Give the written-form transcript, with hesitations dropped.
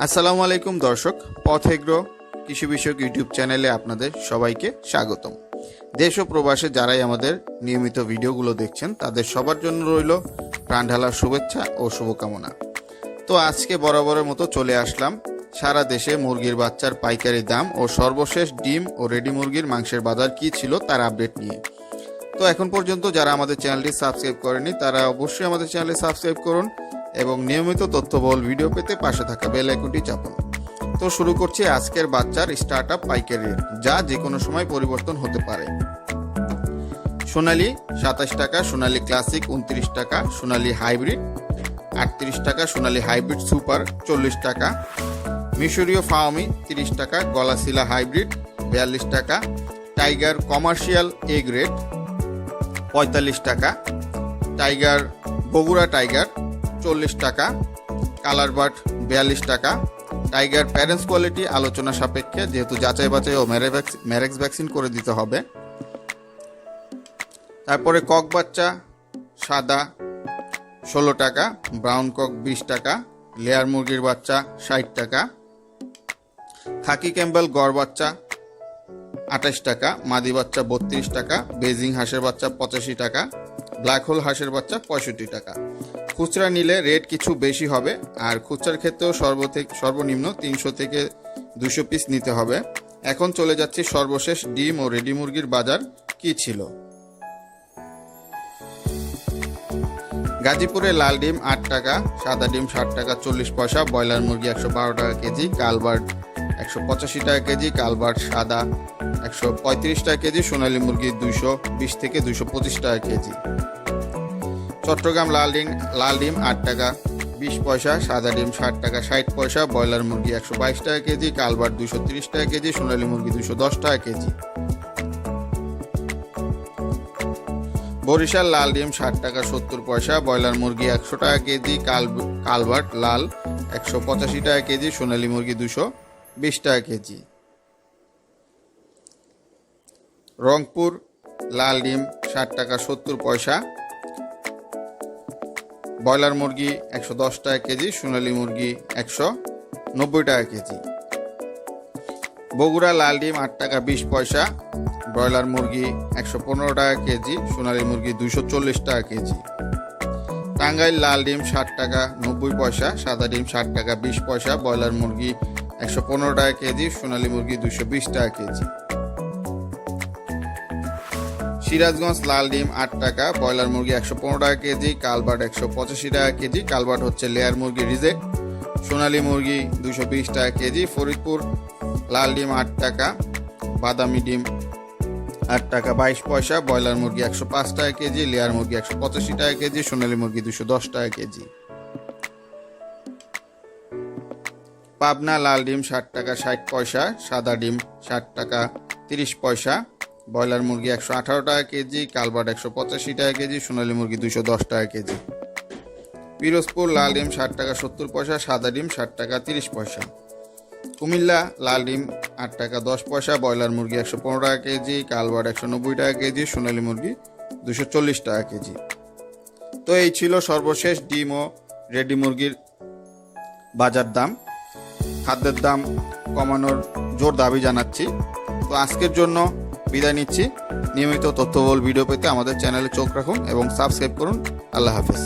আসসালামু আলাইকুম দর্শক, পথ এগ্রো কৃষি বিষয়ক ইউটিউব চ্যানেলে আপনাদের সবাইকে স্বাগতম। দেশ ও প্রবাসে যারাই আমাদের নিয়মিত ভিডিওগুলো দেখছেন তাদের সবার জন্য রইল প্রাণঢালার শুভেচ্ছা ও শুভকামনা। তো আজকে বরাবরের মতো চলে আসলাম সারা দেশে মুরগির বাচ্চার পাইকারি দাম ও সর্বশেষ ডিম ও রেডি মুরগির মাংসের বাজার কী ছিল তার আপডেট নিয়ে। তো এখন পর্যন্ত যারা আমাদের চ্যানেলটি সাবস্ক্রাইব করেনি তারা অবশ্যই আমাদের চ্যানেলে সাবস্ক্রাইব করুন এবং নিয়মিত তথ্যবহুল ভিডিও পেতে পাশে থাকা বেল আইকনটি চাপুন। তো শুরু করছি আজকের বাচ্চার স্টার্ট আপ পাইকারি রেট, যা যে কোনো সময় পরিবর্তন হতে পারে। সোনালী 27 টাকা, সোনালী ক্লাসিক 29 টাকা, সোনালী হাইব্রিড 38 টাকা, সোনালী হাইব্রিড সুপার 40 টাকা, মিশরীয় ফাওমি 30 টাকা, গলাশিলা হাইব্রিড 42 টাকা, টাইগার কমার্শিয়াল এ গ্রেড 45 টাকা, টাইগার বগুড়া টাইগার 40 টাকা, কালার বার্ড 42 টাকা, টাইগার প্যারেন্টস কোয়ালিটি আলোচনা সাপেক্ষে, যেহেতু যাচাই বাছাই ও ম্যারেক্স ভ্যাকসিন করে দিতে হবে। তারপরে কক বাচ্চা সাদা 16 টাকা, ব্রাউন কক 20 টাকা, লেয়ার মুরগির বাচ্চা 60 টাকা, খাকি ক্যাম্বেল গড় বাচ্চা 28 টাকা, মাদি বাচ্চা 32 টাকা, বেজিং হাঁসের বাচ্চা 85 টাকা, ব্ল্যাক হোল হাঁসের বাচ্চা 65 টাকা। খুচরা নিলে রেট কিছু বেশি হবে, আর খুচরার ক্ষেত্রেও সর্বনিম্ন 300 থেকে 200 পিস নিতে হবে। এখন চলে যাচ্ছি সর্বশেষ ডিম ও রেডি মুরগির বাজার কি ছিল। গাজীপুরে লাল ডিম 8 টাকা, সাদা ডিম 60 টাকা 40 পয়সা, ব্রয়লার মুরগি 112 টাকা কেজি, কালবার্ড 185 টাকা কেজি, কালবার্ড সাদা 135 টাকা কেজি, সোনালী মুরগি 220 থেকে 225 টাকা কেজি। চট্টগ্রাম লাল ডিম 8 টাকা 20 পয়সা, সাদা ডিম 60 টাকা 60 পয়সা, ব্রয়লার মুরগি 122 টাকা কেজি, কালবার্ড 230 টাকা কেজি, সোনালী মুরগি 210 টাকা কেজি। বরিশাল লাল ডিম 60 টাকা 70 পয়সা, ব্রয়লার মুরগি 100 টাকা কেজি, কালবার্ড লাল 185 টাকা কেজি, সোনালী মুরগি 220 টাকা কেজি। রংপুর লাল ডিম 60 টাকা 70 পয়সা, ব্রয়লার মুরগি 110 টাকা কেজি, সোনালী মুরগি 190 টাকা কেজি। বগুড়া লাল ডিম 8 টাকা 20 পয়সা, ব্রয়লার মুরগি 115 টাকা কেজি, সোনালী মুরগি 240 টাকা কেজি। টাঙ্গাইল লাল ডিম 60 টাকা 90 পয়সা, সাদা ডিম 60 টাকা 20 পয়সা, ব্রয়লার মুরগি 115 টাকা কেজি, সোনালী মুরগি 220 টাকা কেজি। সিরাজগঞ্জ লাল ডিম 8 টাকা, ব্রয়লার মুরগি 115 টাকা কেজি, কালবার্ড 185 টাকা কেজি, কালবার্ড হচ্ছে লেয়ার মুরগি রিজেক্ট, সোনালী মুরগি 220 টাকা কেজি। ফরিদপুর লাল ডিম 8 টাকা, বাদামি ডিম 8 টাকা 22 পয়সা, ব্রয়লার মুরগি 105 টাকা কেজি, লেয়ার মুরগি 185 টাকা কেজি, সোনালী মুরগি 210 টাকা কেজি। পাবনা লাল ডিম 60 টাকা 60 পয়সা, সাদা ডিম 60 টাকা 30 পয়সা, ব্রয়লার মুরগি 118 টাকা কেজি, কালবার্ড 185 টাকা কেজি, সোনালী মুরগি 210 টাকা কেজি। পিরোজপুর লাল ডিম 60 টাকা 70 পয়সা, সাদা ডিম 60 টাকা 30 পয়সা। কুমিল্লা লাল ডিম 8 টাকা 10 পয়সা, ব্রয়লার মুরগি 115 টাকা কেজি, কালবার্ড 190 টাকা কেজি, সোনালী মুরগি 240 টাকা কেজি। তো এই ছিল সর্বশেষ ডিম ও রেডি মুরগির বাজার দাম। খাদ্যের দাম কমানোর জোর দাবি জানাচ্ছি। তো আজকের জন্য বিদায় নিচ্ছি। নিয়মিত তথ্যবহুল ভিডিও পেতে আমাদের চ্যানেলে চোখ রাখুন এবং সাবস্ক্রাইব করুন। আল্লাহ হাফেজ।